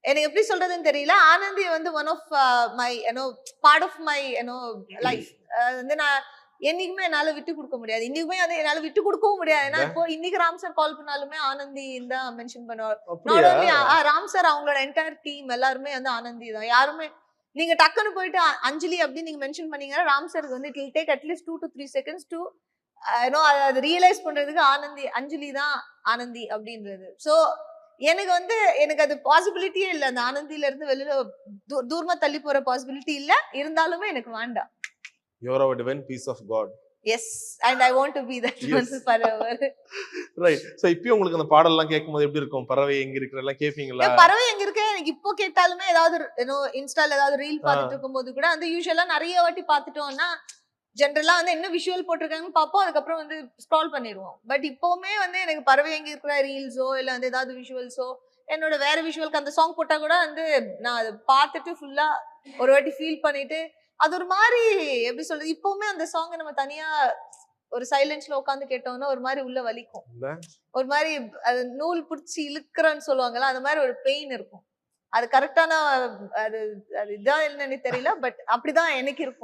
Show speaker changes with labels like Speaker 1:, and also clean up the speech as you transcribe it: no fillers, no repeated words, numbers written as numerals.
Speaker 1: எனக்கு எப்படி சொல்றதுன்னு தெரியல. ஆனந்தி வந்து one of my part of my life. வந்து நான் என்னைக்குமே என்னால விட்டு குடுக்க முடியாது. இன்னைக்குமே வந்து என்னால விட்டு குடுக்கவும் முடியாது. ஏன்னா இப்போ இன்னைக்கு ராம் சார் கால் பண்ணாலுமே ஆனந்தி தான் மென்ஷன் பண்ணுவார். நாட்
Speaker 2: அப்படியா?
Speaker 1: ஒன்லி ராம் சார் அவங்களோட என்டையர் டீம் எல்லாருமே வந்து ஆனந்தி தான். யாருமே நீங்க டக்குன்னு போயிட்டு அஞ்சலி அப்படின்னு நீங்க மென்ஷன் பண்ணீங்கன்னா ராம் சாருக்கு வந்து it will take at least 2 to 3 seconds to அது ரியலைஸ் பண்றதுக்கு அஞ்சலி தான் ஆனந்தி அப்படின்றது. சோ எனக்கு வந்து எனக்கு அது பாசிபிலிட்டியே இல்ல. அந்த ஆனந்தில இருந்து வெளியில தூரமா தள்ளி போற பாசிபிலிட்டி இல்ல. இருந்தாலுமே எனக்கு வேண்டாம்.
Speaker 2: You are our divine piece of God.
Speaker 1: Yes, and I want to be that one forever.
Speaker 2: Right. So இப்போ உங்களுக்கு அந்த பாடல்லாம் கேட்கும்போது எப்படி இருக்கும்? பறவை எங்க இருக்குற எல்லாம் கேப்பீங்களா?
Speaker 1: பறவை எங்க இருக்கு எனக்கு இப்போ கேட்டாலுமே ஏதாவது இன்ஸ்டால ஏதாவது ரீல் பார்த்துட்டு இருக்கும்போது கூட அந்த யூசுவலா நிறைய வாட்டி பார்த்துட்டோம்னா ஜென்ரலா வந்து என்ன விஷுவல் போட்டிருக்காங்கன்னு பார்ப்போம். அதுக்கப்புறம் வந்து ஸ்க்ரால் பண்ணிடுவோம். பட் இப்பவுமே வந்து எனக்கு பறவை எங்க இருக்கிற ரீல்ஸோ இல்ல வந்து ஏதாவது விஷுவல்ஸோ என்னோட வேற விஷுவலுக்கு அந்த சாங் போட்டா கூட வந்து நான் அதை பார்த்துட்டு ஃபுல்லா ஒரு வாட்டி ஃபீல் பண்ணிட்டு அது ஒரு மாதிரி எப்படி சொல்றது இப்பவுமே அந்த சாங் நம்ம தனியா ஒரு சைலன்ஸ்ல உட்காந்து கேட்டோம்னா ஒரு மாதிரி உள்ள வலிக்கும். ஒரு மாதிரி அது நூல் பிடிச்சி இழுக்கிறன்னு சொல்லுவாங்கல்ல அந்த மாதிரி ஒரு பெயின் இருக்கும். அது கரெக்டான அது அது இதான் என்னன்னு தெரியல. பட் அப்படிதான் எனக்கு இருக்கும்.